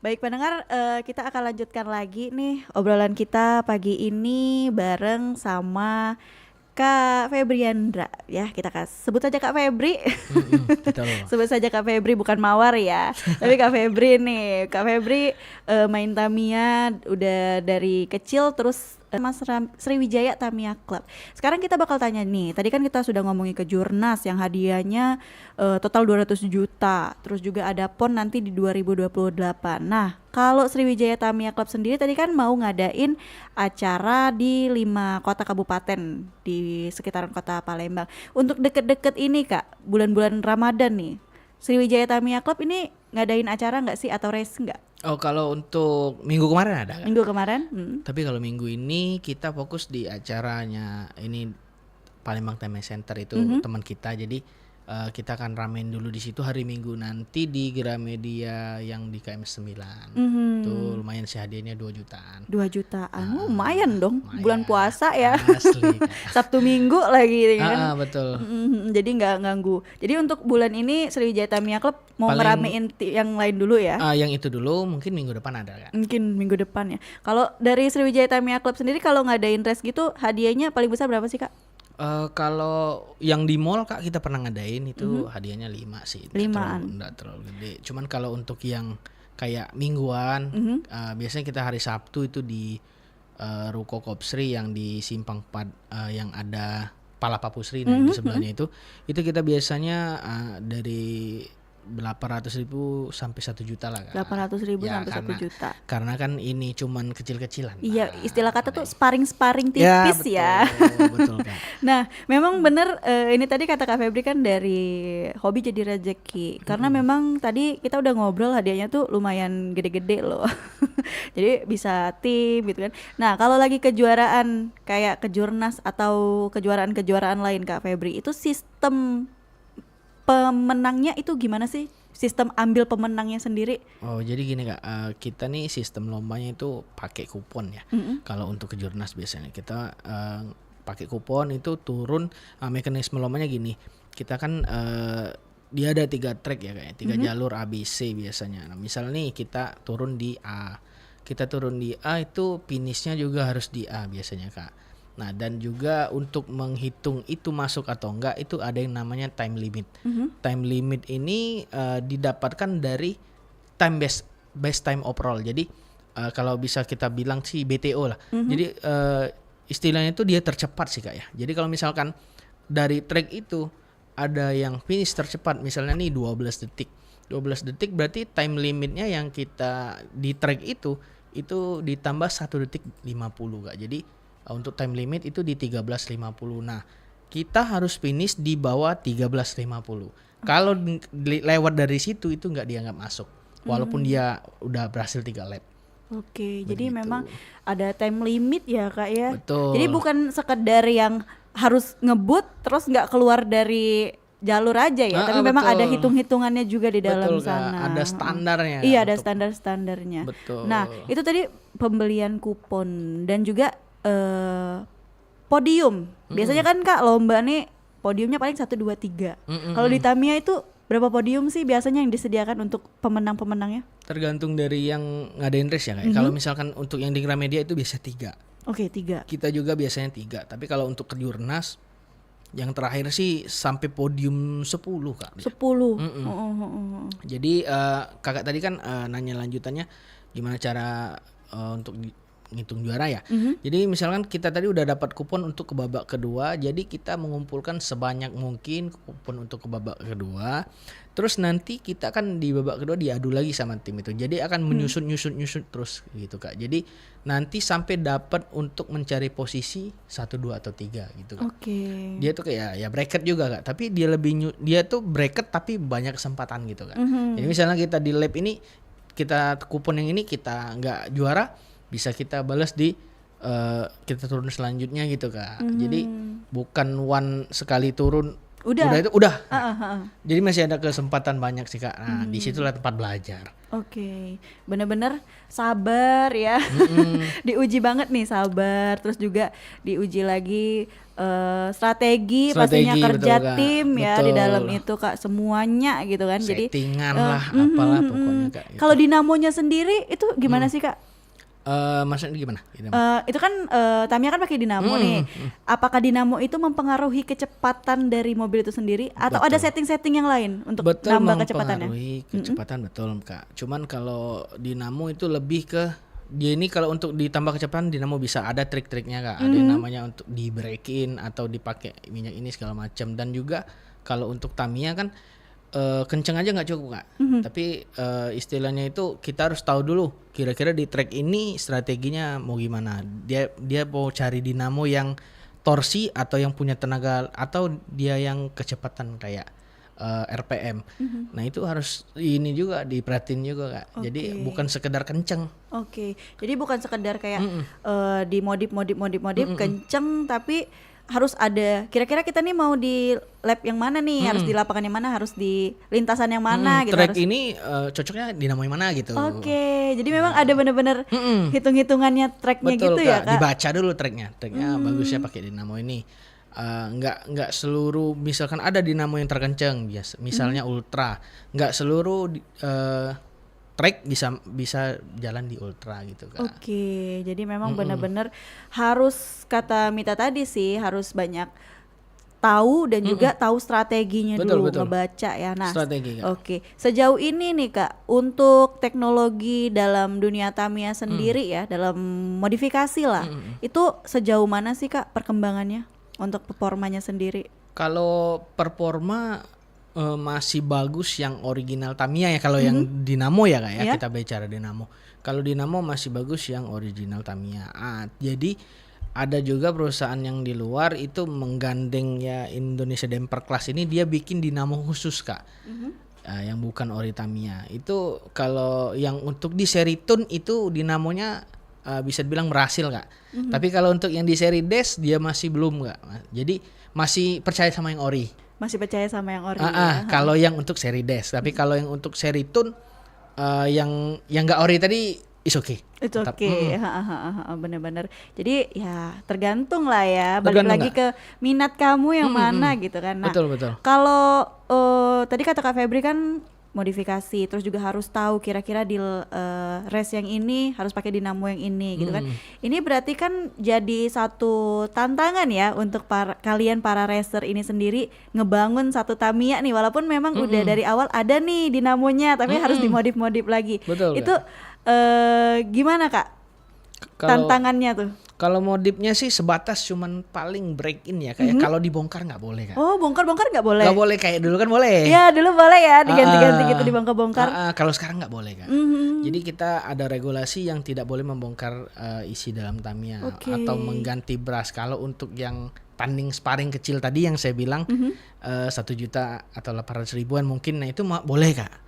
Baik pendengar, kita akan lanjutkan lagi nih obrolan kita pagi ini bareng sama Kak Febriandra ya, kita sebut saja Kak Febri.
Betul.
Sebut saja Kak Febri, bukan Mawar ya. Tapi Kak Febri nih, Kak Febri main Tamiya udah dari kecil, terus Mas Sriwijaya Tamiya Club. Sekarang kita bakal tanya nih, tadi kan kita sudah ngomongin Kejurnas yang hadiahnya total 200 juta, terus juga ada PON nanti di 2028. Nah, kalau Sriwijaya Tamiya Club sendiri tadi kan mau ngadain acara di 5 kota kabupaten di sekitaran kota Palembang. Untuk deket-deket ini Kak, bulan-bulan Ramadan nih, Sriwijaya Tamiya Club ini ngadain acara nggak sih atau race nggak?
Oh, kalau untuk minggu kemarin ada kan?
Minggu kemarin?
Tapi kalau minggu ini kita fokus di acaranya ini Palembang Tamiya Center itu teman kita. Jadi kita akan ramein dulu di situ hari Minggu nanti di Gramedia yang di KM 9. Tuh lumayan sih hadiahnya 2 jutaan.
2 jutaan. Lumayan dong.
Lumayan.
Bulan puasa ya.
Asli.
Sabtu Minggu lagi kan.
Betul.
Jadi nggak ganggu. Jadi untuk bulan ini Sriwijaya Tamiya Club mau ngeramein yang lain dulu ya.
Yang itu dulu mungkin minggu depan ada kan.
Mungkin minggu depan ya. Kalau dari Sriwijaya Tamiya Club sendiri kalau ngadain race gitu hadiahnya paling besar berapa sih Kak?
Kalau yang di mall Kak kita pernah ngadain itu hadiahnya 5 sih.
5-an.
Enggak terlalu gede. Cuman kalau untuk yang kayak mingguan biasanya kita hari Sabtu itu di Ruko Kopsri yang di Simpang 4 yang ada Palapa Pusri di sebelahnya itu kita biasanya dari 800.000 sampai 1 juta lah Kak.
800.000
Ya,
sampai 1 juta.
Karena kan ini cuman kecil-kecilan.
Iya, istilah kata tuh sparring tipis ya.
Betul Kak.
Nah, memang bener ini tadi kata Kak Febri kan dari hobi jadi rezeki. Karena memang tadi kita udah ngobrol hadiahnya tuh lumayan gede-gede loh. Jadi bisa tim gitu kan. Nah, kalau lagi kejuaraan kayak Kejurnas atau kejuaraan-kejuaraan lain Kak Febri, itu sistem pemenangnya itu gimana sih? Sistem ambil pemenangnya sendiri?
Oh, jadi gini Kak, kita nih sistem lombanya itu pakai kupon ya. Kalau untuk Kejurnas biasanya kita pakai kupon itu turun. Mekanisme lombanya gini, kita kan dia ada 3 track ya kayak 3 jalur ABC biasanya. Nah, misal nih kita turun di A, itu finishnya juga harus di A biasanya Kak. Nah, dan juga untuk menghitung itu masuk atau enggak itu ada yang namanya time limit. Time limit ini didapatkan dari time best time overall. Jadi kalau bisa kita bilang sih BTO lah. Jadi istilahnya itu dia tercepat sih Kak ya. Jadi kalau misalkan dari track itu ada yang finish tercepat misalnya nih 12 detik. 12 detik berarti time limitnya yang kita di track itu ditambah 1 detik 50 Kak. Jadi untuk time limit itu di 13.50. Nah, kita harus finish di bawah 13.50. Kalau lewat dari situ itu nggak dianggap masuk. Walaupun dia udah berhasil 3 lap.
Oke, jadi memang ada time limit ya Kak ya.
Betul.
Jadi bukan sekedar yang harus ngebut terus nggak keluar dari jalur aja ya, tapi memang ada hitung-hitungannya juga di dalam sana.
Ada standarnya.
Iya, ada standar-standarnya.
Betul.
Nah, itu tadi pembelian kupon dan juga podium. Biasanya kan Kak lomba nih podiumnya paling 1, 2, 3. Kalau di Tamiya itu berapa podium sih biasanya yang disediakan untuk pemenang-pemenangnya?
Tergantung dari yang ngadain race ya Kak. Kalau misalkan untuk yang di Gramedia itu biasa 3.
Oke, 3.
Kita juga biasanya 3. Tapi kalau untuk Kejurnas yang terakhir sih sampai podium 10 Kak.
10.
Jadi kakak tadi kan nanya lanjutannya gimana cara untuk ngitung juara ya. Jadi misalkan kita tadi udah dapat kupon untuk ke babak kedua, jadi kita mengumpulkan sebanyak mungkin kupon untuk ke babak kedua. Terus nanti kita akan di babak kedua diadu lagi sama tim itu. Jadi akan menyusun terus gitu Kak. Jadi nanti sampai dapat untuk mencari posisi 1, 2 atau 3 gitu Kak.
Oke.
Dia tuh kayak ya bracket juga Kak, tapi dia tuh bracket tapi banyak kesempatan gitu Kak. Jadi misalnya kita di lab ini kita kupon yang ini kita nggak juara, bisa kita balas di kita turun selanjutnya gitu Kak. Jadi bukan one sekali turun udah itu udah. Jadi masih ada kesempatan banyak sih Kak. Nah, disitulah tempat belajar.
Oke, bener-bener sabar ya. Diuji banget nih sabar, terus juga diuji lagi strategi pastinya kerja
betul, Kak.
tim ya di
Betul.
dalam itu Kak, semuanya gitu kan. Jadi
Settingan lah apalah pokoknya Kak. Gitu.
kalau Dinamonya sendiri itu gimana sih Kak?
Maksudnya gimana?
Itu kan Tamiya kan pakai dinamo nih. Apakah dinamo itu mempengaruhi kecepatan dari mobil itu sendiri atau ada setting-setting yang lain untuk
Betul,
nambah kecepatannya?
mempengaruhi kecepatan betul Kak. Cuman kalau dinamo itu lebih ke dia ini kalau untuk ditambah kecepatan dinamo bisa ada trik-triknya Kak. Ada yang namanya untuk di break-in atau dipakai minyak ini segala macam. Dan juga kalau untuk Tamiya kan kenceng aja nggak cukup Kak. Tapi istilahnya itu kita harus tahu dulu kira-kira di track ini strateginya mau gimana. Dia mau cari dinamo yang torsi atau yang punya tenaga atau dia yang kecepatan kayak RPM. Nah itu harus ini juga diperhatiin juga Kak. Jadi bukan sekedar kenceng.
Oke, jadi bukan sekedar kayak dimodif kenceng, tapi harus ada kira-kira kita nih mau di lap yang mana nih, harus di lapangan yang mana, harus di lintasan yang mana gitu.
Track
harus.
ini cocoknya dinamo yang mana gitu.
Oke, jadi memang ada bener-bener hitung-hitungannya tracknya
Betul
gitu
Kak.
ya Kak.
Dibaca dulu tracknya bagusnya pakai dinamo ini. Nggak seluruh, misalkan ada dinamo yang terkenceng biasa, misalnya ultra, nggak seluruh track bisa jalan di ultra gitu Kak.
Oke, jadi memang benar-benar harus kata Mita tadi sih harus banyak tahu dan juga tahu strateginya dulu, ngebaca ya. Nah,
strategi Kak.
Oke, sejauh ini nih Kak, untuk teknologi dalam dunia Tamiya sendiri ya, dalam modifikasi lah, itu sejauh mana sih Kak perkembangannya untuk performanya sendiri?
Kalau performa masih bagus yang original Tamiya ya, kalau yang dinamo ya Kak ya, kita bicara dinamo. Kalau dinamo masih bagus yang original Tamiya. Jadi ada juga perusahaan yang di luar itu menggandeng ya Indonesia Damper Class ini, dia bikin dinamo khusus Kak. Yang bukan ori Tamiya. Itu kalau yang untuk di seri Tun itu dinamonya bisa dibilang berhasil Kak. Tapi kalau untuk yang di seri Des dia masih belum Kak. Jadi masih percaya sama yang ori.
Masih percaya sama yang ori ya?
Kalau yang untuk seri Des, tapi kalau yang untuk seri Tun yang nggak ori tadi is okay.
Itu oke, bener-bener. Jadi ya tergantung lah ya, balik lagi ke minat kamu yang mana gitu kan. Nah,
betul.
Kalau tadi kata Kak Febri kan modifikasi, terus juga harus tahu kira-kira di race yang ini harus pakai dinamo yang ini gitu kan. Ini berarti kan jadi satu tantangan ya untuk kalian para racer ini sendiri ngebangun satu Tamiya nih, walaupun memang udah dari awal ada nih dinamonya, tapi harus dimodif-modif lagi.
Betul,
itu gimana Kak tantangannya tuh?
Kalau modifnya sih sebatas cuman paling break in ya kayak kalau dibongkar nggak boleh Kak.
Oh, bongkar-bongkar nggak boleh?
Nggak boleh, kayak dulu kan boleh.
Iya, dulu boleh ya diganti-ganti gitu, dibongkar-bongkar.
Kalau sekarang nggak boleh Kak. Jadi kita ada regulasi yang tidak boleh membongkar isi dalam Tamiya atau mengganti brush. Kalau untuk yang tanding sparring kecil tadi yang saya bilang 1 juta atau 800 ribuan mungkin, nah itu boleh Kak.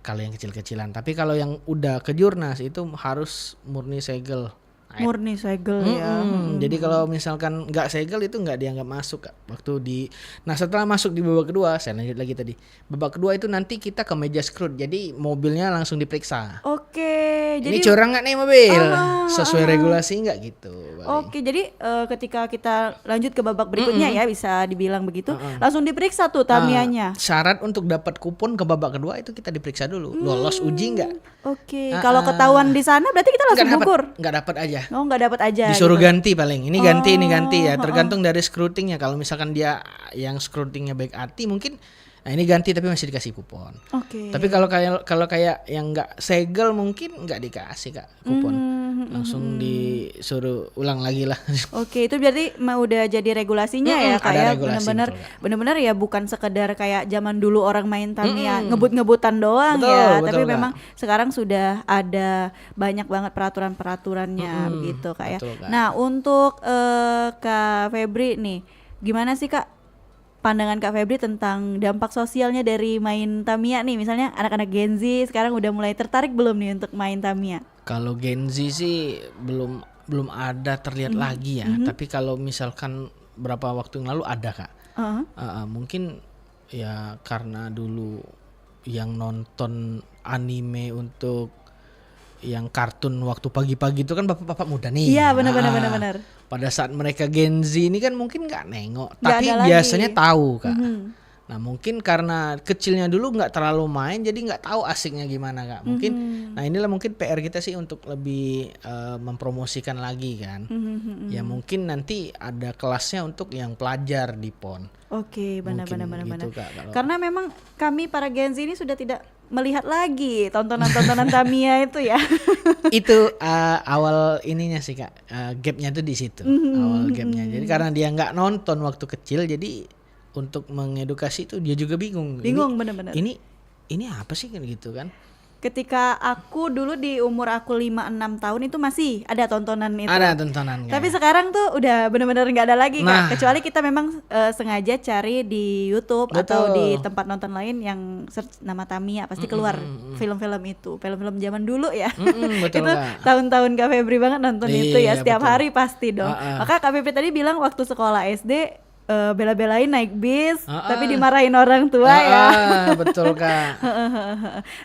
Kalau yang kecil-kecilan. Tapi kalau yang udah ke jurnas itu harus murni segel.
Murni segel ya.
Jadi kalau misalkan nggak segel itu nggak dianggap masuk Kak. Nah setelah masuk di babak kedua, saya lanjut lagi tadi. Babak kedua itu nanti kita ke meja scrut. Jadi mobilnya langsung diperiksa.
Oke.
Jadi ini curang nggak nih mobil? Sesuai regulasi nggak gitu?
Oke. Jadi ketika kita lanjut ke babak berikutnya ya, bisa dibilang begitu, langsung diperiksa tuh Tamiyanya.
Syarat untuk dapat kupon ke babak kedua itu kita diperiksa dulu. Lolos uji nggak?
Oke. Kalau ketahuan di sana berarti kita langsung gugur.
Nggak dapat aja.
Oh, nggak dapat aja.
Disuruh ganti paling. Ini ganti, ini ganti ya. Tergantung dari scrutingnya. Kalau misalkan dia yang scrutingnya baik hati mungkin, nah ini ganti tapi masih dikasih kupon.
Oke.
Tapi kalau kayak yang nggak segel mungkin nggak dikasih Kak kupon. langsung disuruh ulang lagi lah.
Oke, itu berarti udah jadi regulasinya ya
ada
kayak
regulasi, betul, Kak.
bener-bener ya bukan sekedar kayak zaman dulu orang main Tamiya ngebut-ngebutan doang
Betul,
ya,
betul,
tapi
Kak.
memang sekarang sudah ada banyak banget peraturan-peraturannya begitu Kak ya.
betul, Kak.
Nah, untuk Kak Febri nih, gimana sih Kak pandangan Kak Febri tentang dampak sosialnya dari main Tamiya nih? Misalnya anak-anak Gen Z sekarang udah mulai tertarik belum nih untuk main Tamiya?
Kalau Gen Z sih belum ada terlihat lagi ya. Tapi kalau misalkan berapa waktu yang lalu ada, Kak. Mungkin ya karena dulu yang nonton anime untuk yang kartun waktu pagi-pagi itu kan bapak-bapak muda nih.
Iya, benar.
Pada saat mereka Gen Z ini kan mungkin nggak nengok,
Nggak
tapi
ada lagi.
biasanya tahu, Kak. Nah mungkin karena kecilnya dulu nggak terlalu main, jadi nggak tahu asiknya gimana, Kak. Mungkin, nah inilah mungkin PR kita sih untuk lebih mempromosikan lagi kan. Ya mungkin nanti ada kelasnya untuk yang pelajar di PON.
Oke, benar.
Gitu, Kak, kalau-
Karena memang kami para Gen Z ini sudah tidak melihat lagi tontonan-tontonan Tamiya itu ya.
Itu awal ininya sih, Kak, gapnya tuh di situ, awal gapnya. Jadi karena dia nggak nonton waktu kecil, jadi untuk mengedukasi itu dia juga bingung.
Bingung, benar-benar.
Ini apa sih kan gitu kan?
Ketika aku dulu di umur aku 5-6 tahun itu masih ada tontonan itu.
Ada tontonan.
Tapi sekarang tuh udah benar-benar nggak ada lagi
Nah.
Kak. Kecuali kita memang sengaja cari di YouTube atau
Betul.
di tempat nonton lain yang search nama Tamiya pasti keluar film-film itu. Film-film zaman dulu ya.
Betul,
Itu
Kak.
tahun-tahun Kak Febri banget nonton itu ya,
Iya,
setiap
betul.
hari pasti dong. Maka Kak Febri tadi bilang waktu sekolah SD bela-belain naik bis tapi dimarahin orang tua ya.
Betul, Kak.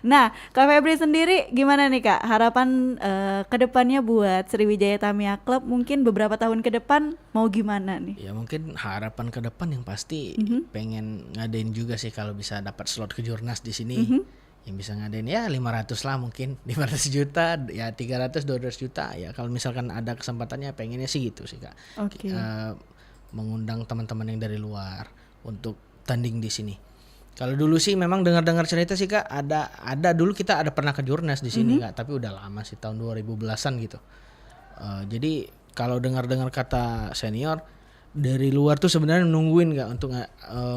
Nah, Kak Febri sendiri gimana nih Kak? Harapan kedepannya buat Sriwijaya Tamiya Club mungkin beberapa tahun ke depan mau gimana nih?
Ya mungkin harapan ke depan yang pasti pengen ngadain juga sih kalau bisa dapat slot kejurnas di sini. Yang bisa ngadain ya 500 lah mungkin, 500 juta, ya 300 200 juta. Ya kalau misalkan ada kesempatannya pengennya sih gitu sih, Kak.
Oke.
Mengundang teman-teman yang dari luar untuk tanding di sini. Kalau dulu sih memang dengar-dengar cerita sih, Kak, ada dulu kita ada pernah ke Jurnas di sini, Kak, tapi udah lama sih tahun 2010-an gitu. Jadi kalau dengar-dengar kata senior dari luar tuh sebenarnya nungguin, Kak,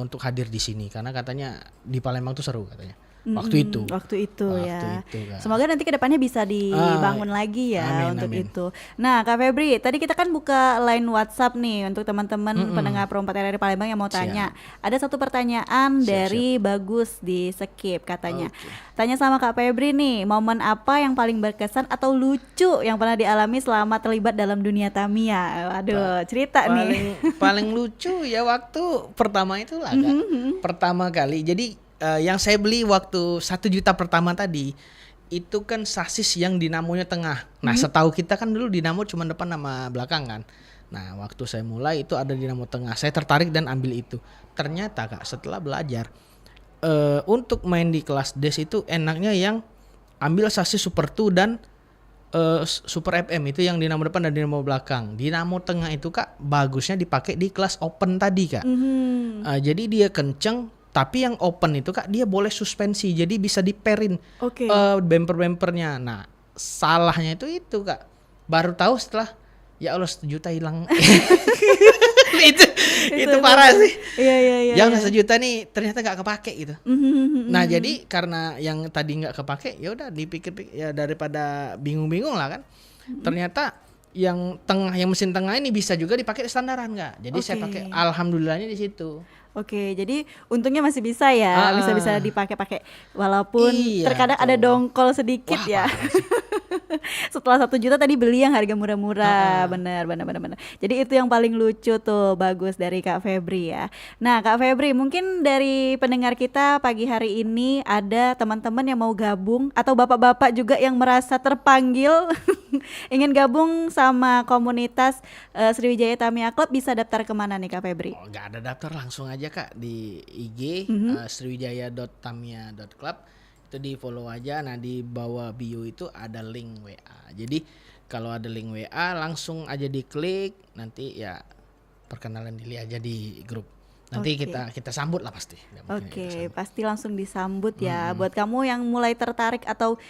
untuk hadir di sini karena katanya di Palembang tuh seru katanya. Waktu itu ya. Kak.
Semoga nanti kedepannya bisa dibangun lagi ya untuk
amin.
itu. Nah, Kak Febri, tadi kita kan buka line WhatsApp nih untuk teman-teman pendengar Pro 4 RRI Palembang yang mau tanya. Ada satu pertanyaan dari Bagus di Skip katanya. Tanya sama Kak Febri nih, momen apa yang paling berkesan atau lucu yang pernah dialami selama terlibat dalam dunia Tamiya? Aduh, cerita nih.
Paling lucu ya waktu pertama itu lah, Kak. Pertama kali. Jadi yang saya beli waktu 1 juta pertama tadi itu kan sasis yang dinamonya tengah. Nah, setahu kita kan dulu dinamo cuma depan sama belakang kan. Nah, waktu saya mulai itu ada dinamo tengah. Saya tertarik dan ambil itu. Ternyata, Kak, setelah belajar untuk main di kelas DES itu enaknya yang ambil sasis Super 2 dan Super FM itu yang dinamo depan dan dinamo belakang. Dinamo tengah itu, Kak, bagusnya dipakai di kelas open tadi, Kak. Jadi dia kenceng. Tapi yang open itu, Kak, dia boleh suspensi, jadi bisa diperin bumper-bumpernya. Nah, salahnya itu, Kak, baru tahu setelah ya Allah 1 juta hilang. itu parah sih.
Iya.
Yang 1 juta nih ternyata nggak kepake gitu. Nah, jadi karena yang tadi nggak kepake, ya udah dipikir-pikir ya daripada bingung-bingung lah kan. Ternyata yang mesin tengah ini bisa juga dipakai standaran, Kak. Jadi saya pakai, alhamdulillahnya di situ.
Oke, jadi untungnya masih bisa ya, bisa dipakai walaupun terkadang ada dongkol sedikit ya. Setelah 1 juta tadi beli yang harga murah-murah, benar. Jadi itu yang paling lucu tuh, bagus dari Kak Febri ya. Nah, Kak Febri, mungkin dari pendengar kita pagi hari ini ada teman-teman yang mau gabung atau bapak-bapak juga yang merasa terpanggil ingin gabung sama komunitas Sriwijaya Tamiya Club, bisa daftar kemana nih Kak Febri?
Oh, nggak ada daftar, langsung aja, Kak, di IG sriwijaya.tamiya.club. Itu di follow aja. Nah, di bawah bio itu ada link WA. Jadi kalau ada link WA langsung aja diklik, nanti ya perkenalan diri aja di grup. Nanti kita sambut lah pasti.
Oke, pasti langsung disambut ya. Buat kamu yang mulai tertarik atau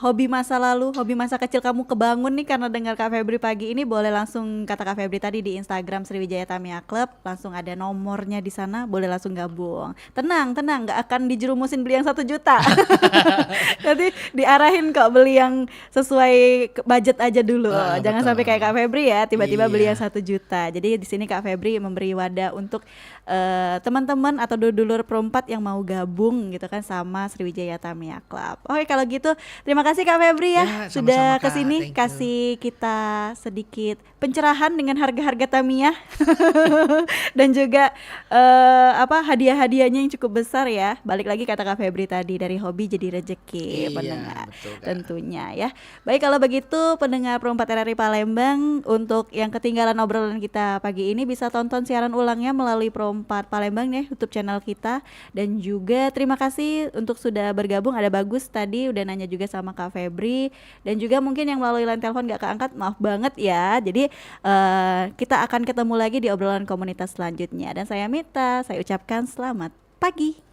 hobi masa lalu, hobi masa kecil kamu kebangun nih karena dengar Kak Febri pagi ini, boleh langsung kata Kak Febri tadi di Instagram Sriwijaya Tamiya Club, langsung ada nomornya di sana, boleh langsung gabung. Tenang, nggak akan dijerumusin beli yang 1 juta. Nanti diarahin kok beli yang sesuai budget aja dulu. Jangan
Betul.
sampai kayak Kak Febri ya, tiba-tiba beli
Iya.
yang 1 juta. Jadi di sini Kak Febri memberi wadah untuk teman-teman atau dulur perempat yang mau gabung gitu kan sama Sriwijaya Tamiya Club. Oke, kalau gitu terima kasih Kak Febri ya,
Ya,
sudah
sama-sama, Kak.
kesini
Thank you.
kasih kita sedikit pencerahan dengan harga-harga Tamiya dan juga hadiah-hadiahnya yang cukup besar ya. Balik lagi kata Kak Febri tadi, dari hobi jadi rezeki
Iya,
pendengar
betul, Kak.
tentunya ya. Baik, kalau begitu pendengar Perempat RRI Palembang, untuk yang ketinggalan obrolan kita pagi ini bisa tonton siaran ulangnya melalui Perempat Palembang ya, YouTube channel kita. Dan juga terima kasih untuk sudah bergabung, ada Bagus tadi udah nanya juga sama Kak Febri, dan juga mungkin yang melalui line telepon gak keangkat, maaf banget ya. Jadi kita akan ketemu lagi di obrolan komunitas selanjutnya, dan saya Mita, saya ucapkan selamat pagi.